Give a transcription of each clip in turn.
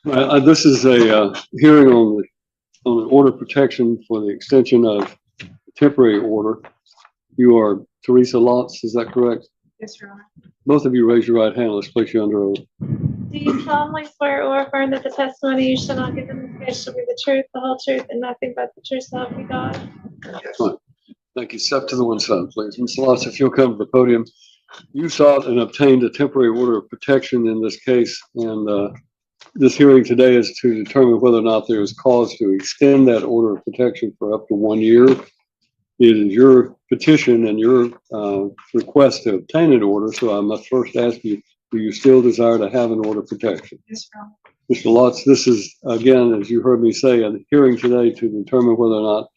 This is a hearing on an order of protection for the extension of temporary order. You are Teresa Lotz, is that correct? Yes, Your Honor. Both of you raise your right hand. Let's place you under oath. Do you solemnly swear or affirm that the testimony you shall not give in this case shall be the truth, the whole truth, and nothing but the truth, so help you God? Yes. Thank you. Step to the one side, please. Ms. Lotz, if you'll come to the podium. You sought and obtained a temporary order of protection in this case, and this hearing today is to determine whether or not there is cause to extend that order of protection for up to 1 year. It is your petition and your request to obtain an order, so I must first ask you, do you still desire to have an order of protection? Yes, Your Honor. Mr. Lotz, this is, again, as you heard me say, a hearing today to determine whether or not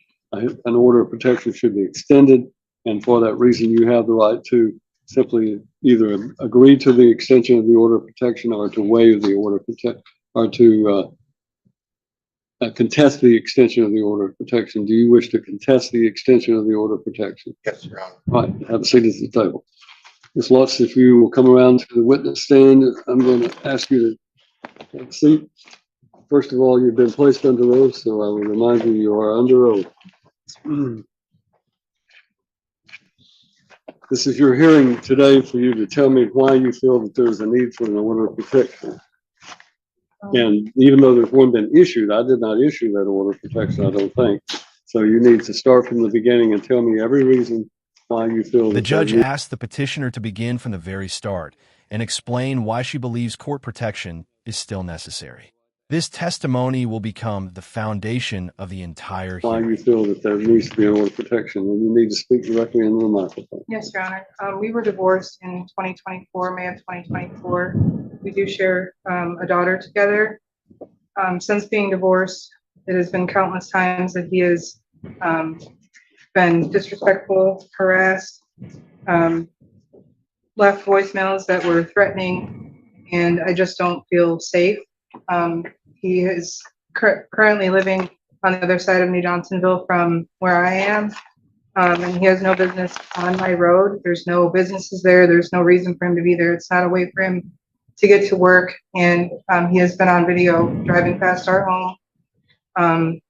an order of protection should be extended, and for that reason, you have the right to simply either agree to the extension of the order of protection or to waive the order of protection, or to contest the extension of the order of protection. Do you wish to contest the extension of the order of protection? Yes, Your Honor. All right, have a seat at the table. Ms. Lutz, if you will come around to the witness stand, I'm going to ask you to have a seat. First of all, you've been placed under oath, so I will remind you you are under oath. This is your hearing today for you to tell me why you feel that there's a need for an order of protection. And even though there's one been issued, I did not issue that order of protection, I don't think. So you need to start from the beginning and tell me every reason why you feel. The judge asked the petitioner to begin from the very start and explain why she believes court protection is still necessary. This testimony will become the foundation of the entire hearing. Why you feel that there needs to be an order of protection, and you need to speak directly into the microphone. Yes, Your Honor. We were divorced in 2024, May of 2024. We do share a daughter together. Since being divorced, it has been countless times that he has been disrespectful, harassed, left voicemails that were threatening, and I just don't feel safe. He is currently living on the other side of New Johnsonville from where I am, and he has no business on my road. There's no businesses there. There's no reason for him to be there. It's not a way for him to get to work, and he has been on video driving past our home.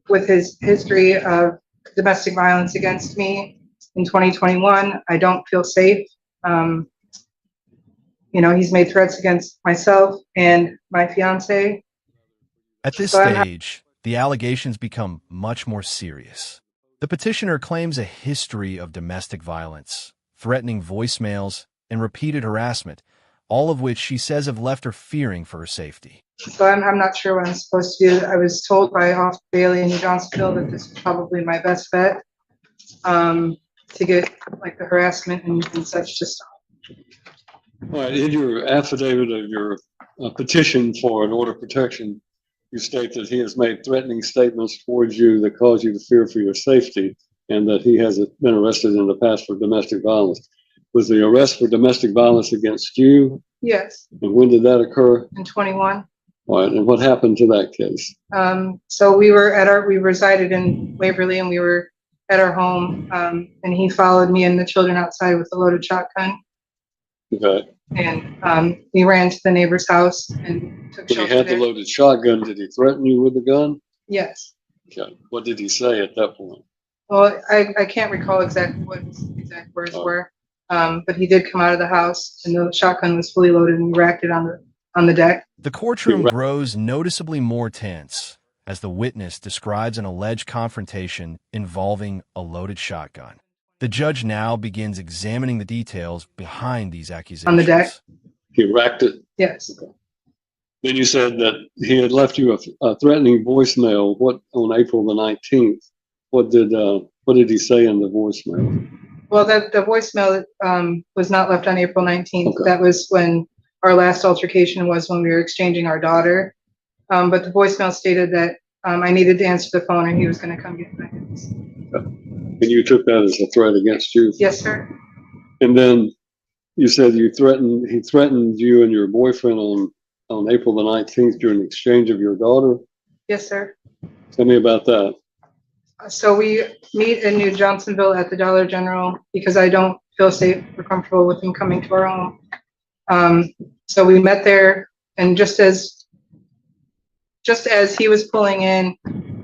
With his history of domestic violence against me in 2021, I don't feel safe. He's made threats against myself and my fiance. At this stage, the allegations become much more serious. The petitioner claims a history of domestic violence, threatening voicemails, and repeated harassment, all of which she says have left her fearing for her safety. So I'm not sure what I'm supposed to do. I was told by Officer Bailey in New Johnsonville that this was probably my best bet to get like the harassment and such to stop. All right, in your affidavit of your petition for an order of protection, you state that he has made threatening statements towards you that cause you to fear for your safety, and that he has been arrested in the past for domestic violence. Was the arrest for domestic violence against you? Yes. And when did that occur? In 21. All right, and what happened to that case? So we resided in Waverly, and we were at our home, and he followed me and the children outside with a loaded shotgun. Okay. And we ran to the neighbor's house and took shelter When he had there. the loaded shotgun, did he threaten you with the gun? Yes. Okay. What did he say at that point? Well, I can't recall exactly what his exact words were, but he did come out of the house, and the shotgun was fully loaded, and we racked it on the deck. The courtroom grows noticeably more tense as the witness describes an alleged confrontation involving a loaded shotgun. The judge now begins examining the details behind these accusations. On the deck? He racked it? Yes. Okay. Then you said that he had left you a threatening voicemail. On April the 19th? What did he say in the voicemail? Well, the voicemail was not left on April 19th. Okay. That was when our last altercation was, when we were exchanging our daughter. But the voicemail stated that I needed to answer the phone and he was going to come get my kids. And you took that as a threat against you? Yes, sir. And then you said he threatened you and your boyfriend on April the 19th during the exchange of your daughter? Yes, sir. Tell me about that. So we meet in New Johnsonville at the Dollar General because I don't feel safe or comfortable with him coming to our home. So we met there And just as he was pulling in,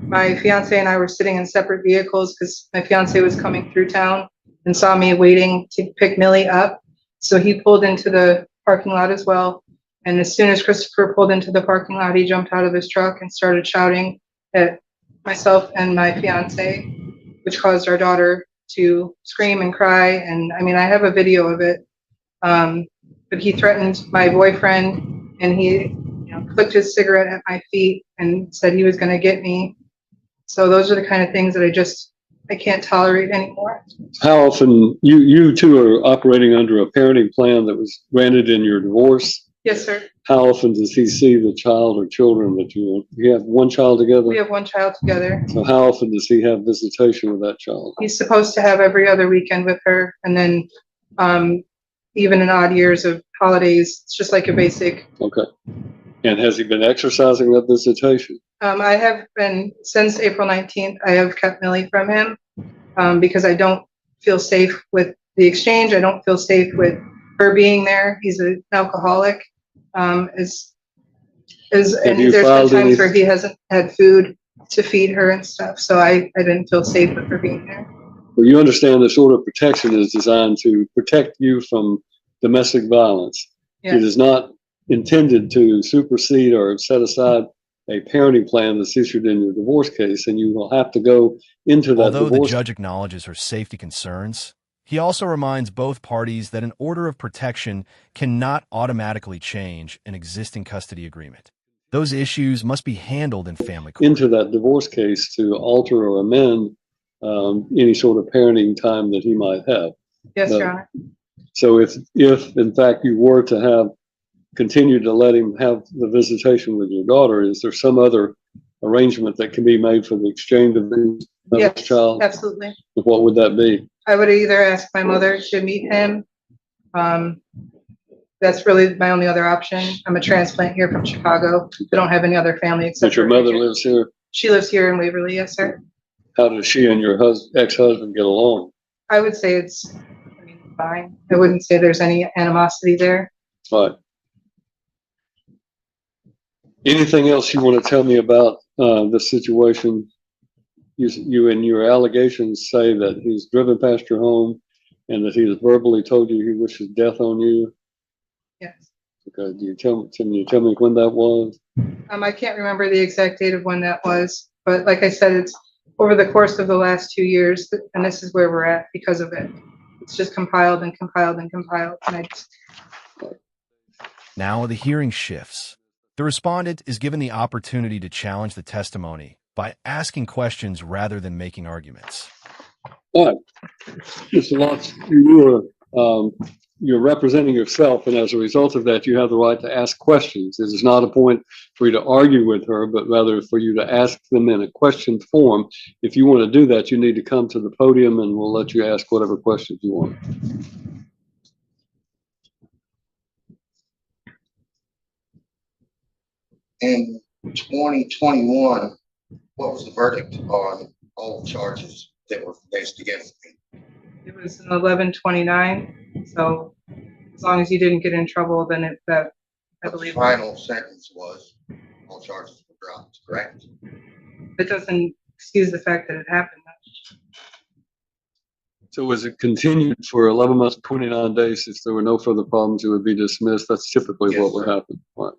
my fiance and I were sitting in separate vehicles because my fiance was coming through town and saw me waiting to pick Millie up. So he pulled into the parking lot as well. And as soon as Christopher pulled into the parking lot, he jumped out of his truck and started shouting at myself and my fiance, which caused our daughter to scream and cry. And I mean, I have a video of it. But he threatened my boyfriend, and he, flicked his cigarette at my feet and said he was going to get me. So those are the kind of things that I can't tolerate anymore. How often, you two are operating under a parenting plan that was granted in your divorce? Yes, sir. How often does he see the child or children that you have one child together? We have one child together. So how often does he have visitation with that child? He's supposed to have every other weekend with her, and then even in odd years of holidays, it's just like a basic. Okay. And has he been exercising that visitation? I have been, since April 19th, I have kept Millie from him because I don't feel safe with the exchange. I don't feel safe with her being there. He's an alcoholic. And there's been times where he hasn't had food to feed her and stuff. So I didn't feel safe with her being there. Well, you understand this order of protection is designed to protect you from domestic violence. Yeah. It is not intended to supersede or set aside a parenting plan that's issued in your divorce case, and you will have to go into that. Although the judge acknowledges her safety concerns, he also reminds both parties that an order of protection cannot automatically change an existing custody agreement. Those issues must be handled in family court. Into that divorce case to alter or amend any sort of parenting time that he might have. Yes, Your Honor. So if in fact you were to have continued to let him have the visitation with your daughter, is there some other arrangement that can be made for the exchange of the child? Absolutely. What would that be? I would either ask my mother to meet him. That's really my only other option. I'm a transplant here from Chicago. I don't have any other family except. But your mother lives here? She lives here in Waverly, yes, sir. How does she and your ex-husband get along? I would say it's fine. I wouldn't say there's any animosity there. Right. Anything else you want to tell me about the situation? You and your allegations say that he's driven past your home and that he has verbally told you he wishes death on you. Yes. Okay. Can you tell me when that was? I can't remember the exact date of when that was, but like I said, it's over the course of the last 2 years, and this is where we're at because of it. It's just compiled and compiled and compiled. Now the hearing shifts. The respondent is given the opportunity to challenge the testimony by asking questions rather than making arguments. All right. Mr. Lotz, you're representing yourself, and as a result of that, you have the right to ask questions. It is not a point for you to argue with her, but rather for you to ask them in a question form. If you want to do that, you need to come to the podium, and we'll let you ask whatever questions you want. In 2021, what was the verdict on all charges that were faced against me? It was an 11/29. So as long as you didn't get in trouble, then I believe the final sentence was all charges were dropped, correct? It doesn't excuse the fact that it happened. So was it continued for 11 months, 29 days? If there were no further problems, it would be dismissed. That's typically what would happen. Right.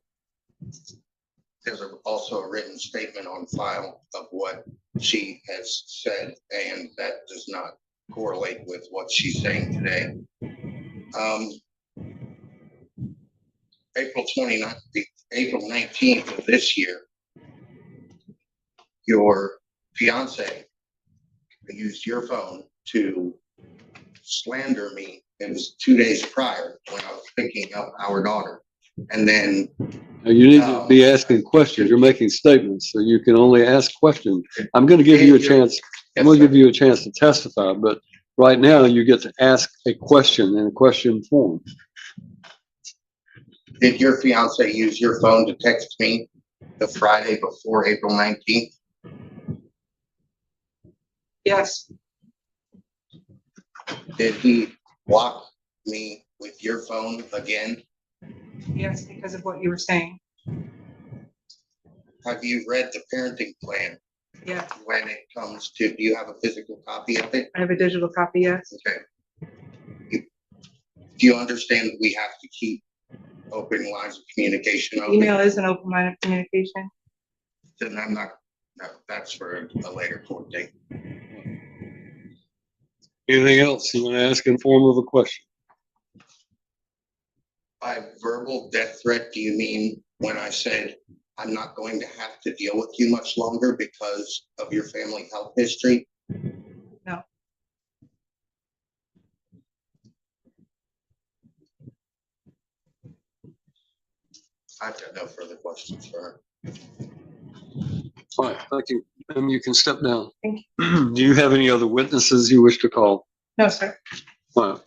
There's also a written statement on file of what she has said, and that does not correlate with what she's saying today. April 19th of this year, your fiance used your phone to slander me. It was 2 days prior when I was picking up our daughter. And then you need to be asking questions. You're making statements, so you can only ask questions. I'm going to give you a chance. I'm going to give you a chance to testify, but right now you get to ask a question in a question form. Did your fiance use your phone to text me the Friday before April 19th? Yes. Did he block me with your phone again Yes, because of what you were saying. Have you read the parenting plan Yeah, when it comes to, do you have a physical copy of it? I have a digital copy, yes. Okay. Do you understand that we have to keep open lines of communication open? Email is an open line of communication. Then I'm not, no, that's for a later court date. Anything else you want to ask in form of a question? By verbal death threat, do you mean when I said I'm not going to have to deal with you much longer because of your family health history? No. I've got no further questions for her. All right, thank you. You can step down. Thank you. Do you have any other witnesses you wish to call? No, sir. All right.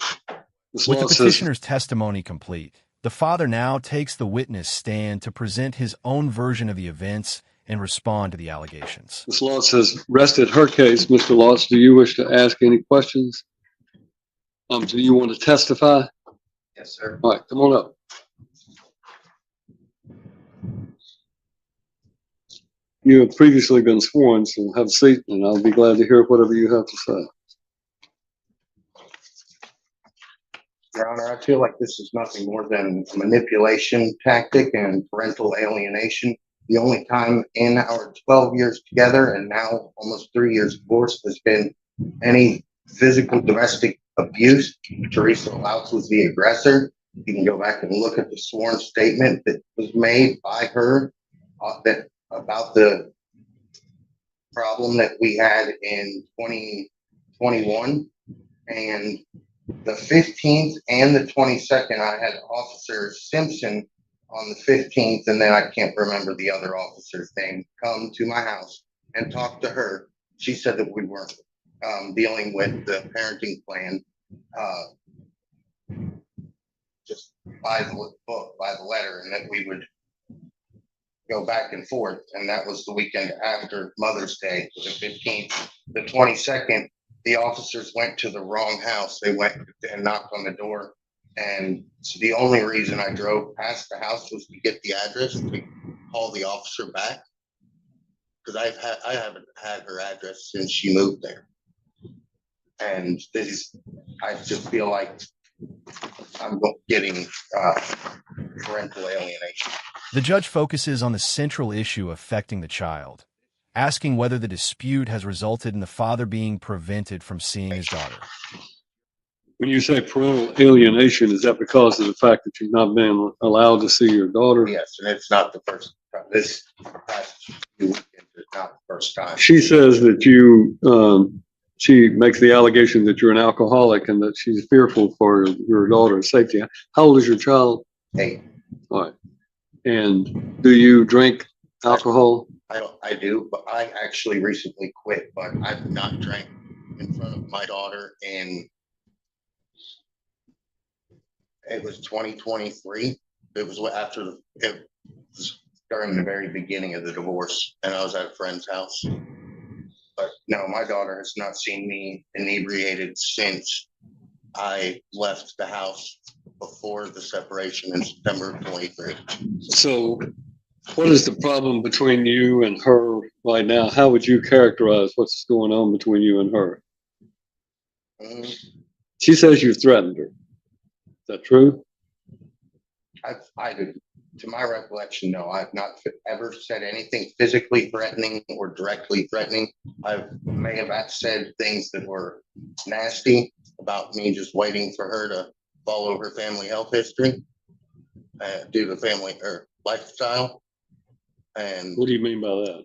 Ms. With the Law says, petitioner's testimony complete, the father now takes the witness stand to present his own version of the events and respond to the allegations. Ms. Lotz has rested her case. Mr. Lotz, do you wish to ask any questions? Do you want to testify? Yes, sir. All right, come on up. You have previously been sworn, so have a seat, and I'll be glad to hear whatever you have to say. Your Honor, I feel like this is nothing more than a manipulation tactic and parental alienation. The only time in our 12 years together and now almost 3 years divorced has been any physical domestic abuse. Teresa Louts was the aggressor. You can go back and look at the sworn statement that was made by her about the problem that we had in 2021. And the 15th and the 22nd, I had Officer Simpson on the 15th, and then I can't remember the other officer's name, come to my house and talk to her. She said that we weren't dealing with the parenting plan just by the book, by the letter, and that we would go back and forth. And that was the weekend after Mother's Day, the 15th. The 22nd, the officers went to the wrong house. They went and knocked on the door. And so the only reason I drove past the house was to get the address to call the officer back. Because I haven't had her address since she moved there. And I just feel like I'm getting parental alienation. The judge focuses on the central issue affecting the child, asking whether the dispute has resulted in the father being prevented from seeing his daughter. When you say parental alienation, is that because of the fact that you've not been allowed to see your daughter? Yes, and it's not the first time. This past few weekends is not the first time. She says that she makes the allegation that you're an alcoholic and that she's fearful for your daughter's safety. How old is your child? 8. All right. And do you drink alcohol? I do, but I actually recently quit, but I've not drank in front of my daughter it was 2023. It was it was during the very beginning of the divorce, and I was at a friend's house. But no, my daughter has not seen me inebriated since I left the house before the separation in September of 23. So what is the problem between you and her right now? How would you characterize what's going on between you and her? She says you threatened her. Is that true? I did. To my recollection, no, I've not ever said anything physically threatening or directly threatening. I may have said things that were nasty about me just waiting for her to follow her family health history due to family or lifestyle. And what do you mean by that?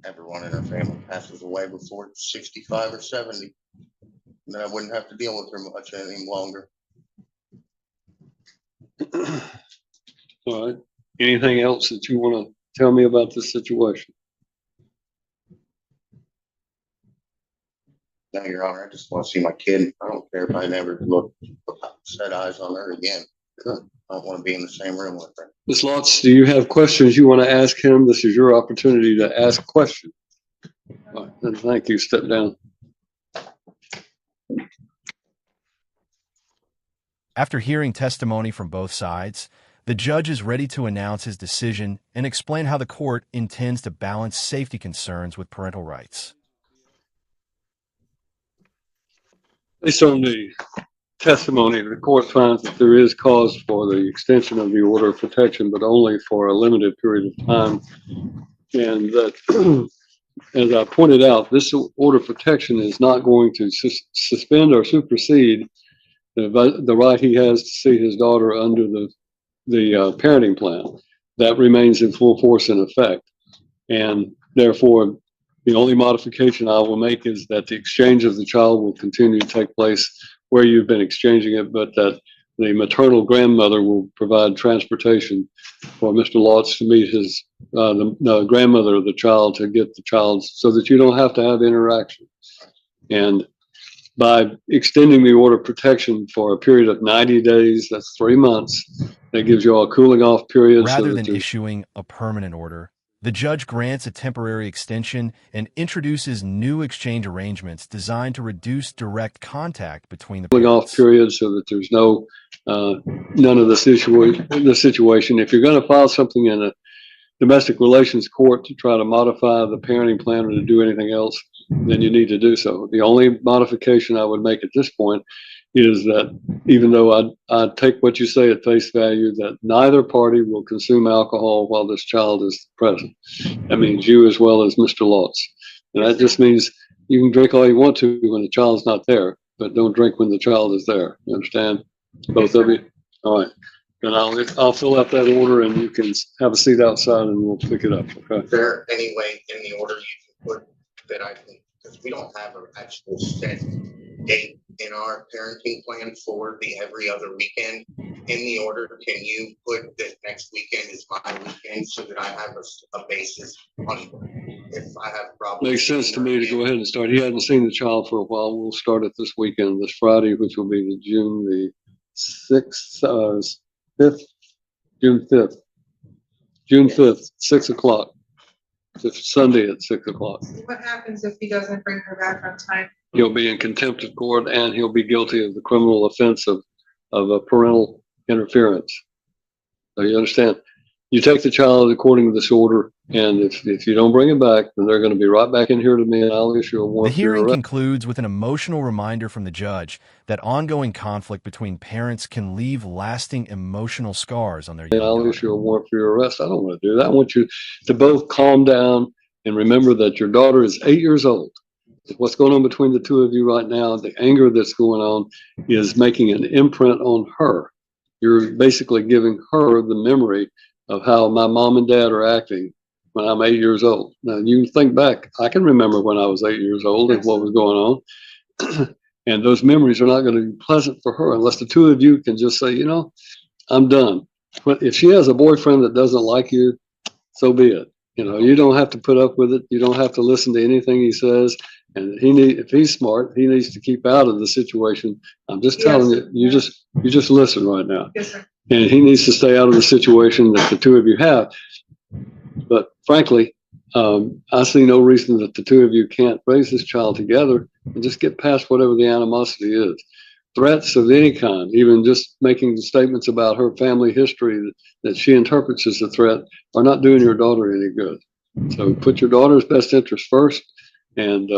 Everyone in her family passes away before 65 or 70. And then I wouldn't have to deal with her much any longer. All right. Anything else that you want to tell me about this situation? No, Your Honor, I just want to see my kid. I don't care if I never set eyes on her again. I don't want to be in the same room with her. Ms. Lotz, do you have questions you want to ask him? This is your opportunity to ask questions. All right, then thank you. Step down. After hearing testimony from both sides, The judge is ready to announce his decision and explain how the court intends to balance safety concerns with parental rights. Based on the testimony, the court finds that there is cause for the extension of the order of protection, but only for a limited period of time. And that, as I pointed out, this order of protection is not going to suspend or supersede the right he has to see his daughter under the parenting plan. That remains in full force and effect. And therefore, the only modification I will make is that the exchange of the child will continue to take place where you've been exchanging it, but that the maternal grandmother will provide transportation for Mr. Lotz to meet his the grandmother of the child to get the child, so that you don't have to have interaction. And by extending the order of protection for a period of 90 days, that's 3 months, that gives you all a cooling off period. Rather than issuing a permanent order, the judge grants a temporary extension and introduces new exchange arrangements designed to reduce direct contact between the cooling parents. off period, so that there's none of the situation. If you're going to file something in a domestic relations court to try to modify the parenting plan or to do anything else, then you need to do so. The only modification I would make at this point is that, even though I take what you say at face value, that neither party will consume alcohol while this child is present. That means you as well as Mr. Lotz. And that just means you can drink all you want to when the child's not there, but don't drink when the child is there. You understand? Both of you? All right. And I'll fill out that order, and you can have a seat outside and we'll pick it up. Okay. Is there any way in the order you can put that I think, because we don't have an actual set date in our parenting plan for the every other weekend. In the order, can you put that next weekend is my weekend, so that I have a basis on if I have problems? Makes sense to me to go ahead and start. He hadn't seen the child for a while. We'll start it this weekend, this Friday, which will be the June the 6th, 5th, June 5th. June 5th, 6 o'clock. It's Sunday at 6 o'clock. What happens if he doesn't bring her back on time? He'll be in contempt of court, and he'll be guilty of the criminal offense of a parental interference. So you understand? You take the child according to this order, and if you don't bring it back, then they're going to be right back in here to me, and I'll issue a The warrant for your hearing arrest. concludes with an emotional reminder from the judge that ongoing conflict between parents can leave lasting emotional scars on their young And I'll daughter. issue a warrant for your arrest. I don't want to do that. I want you to both calm down and remember that your daughter is 8 years old. What's going on between the two of you right now, the anger that's going on, is making an imprint on her. You're basically giving her the memory of how my mom and dad are acting when I'm 8 years old. Now, you think back, I can remember when I was 8 years old and what was going on. And those memories are not going to be pleasant for her unless the two of you can just say, you know, I'm done. But if she has a boyfriend that doesn't like you, so be it. You know, you don't have to put up with it. You don't have to listen to anything he says. And if he's smart, he needs to keep out of the situation. I'm just telling you, you just listen right now. Yes, sir. And he needs to stay out of the situation that the two of you have. But frankly, I see no reason that the two of you can't raise this child together and just get past whatever the animosity is. Threats of any kind, even just making statements about her family history that she interprets as a threat, are not doing your daughter any good. So put your daughter's best interest first, and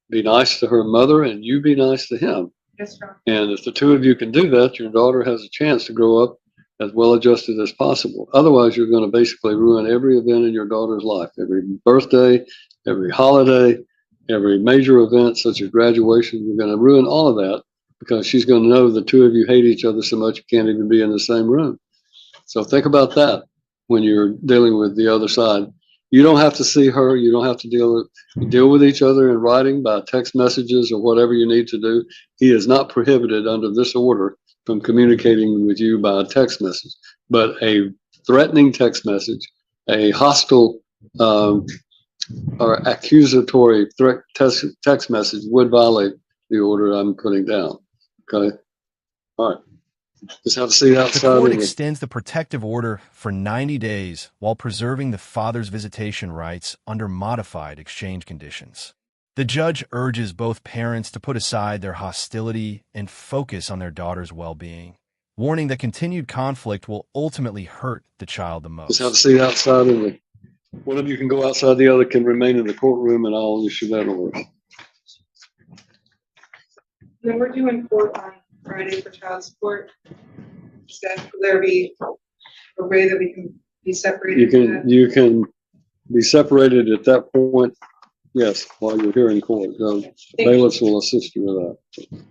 be nice to her mother, and you be nice to him. Yes, sir. And if the two of you can do that, your daughter has a chance to grow up as well adjusted as possible. Otherwise, you're going to basically ruin every event in your daughter's life. Every birthday, every holiday, every major event such as graduation, you're going to ruin all of that because she's going to know the two of you hate each other so much you can't even be in the same room. So think about that when you're dealing with the other side. You don't have to see her. You don't have to deal with each other in writing by text messages or whatever you need to do. He is not prohibited under this order from communicating with you by a text message, but a threatening text message, a hostile or accusatory text message would violate the order I'm putting down. Okay. All right. Just have a seat The outside. court extends the protective order for 90 days while preserving the father's visitation rights under modified exchange conditions. The judge urges both parents to put aside their hostility and focus on their daughter's well-being. warning that continued conflict will ultimately hurt the child the Just have a most. seat outside in the, one of you can go outside, the other can remain in the courtroom, and I'll issue that order. When we're doing court on Friday for child support, is that, will there be a way that we can be separated? You can be separated at that point, yes, while you're here in court. The bailiffs will assist you with that.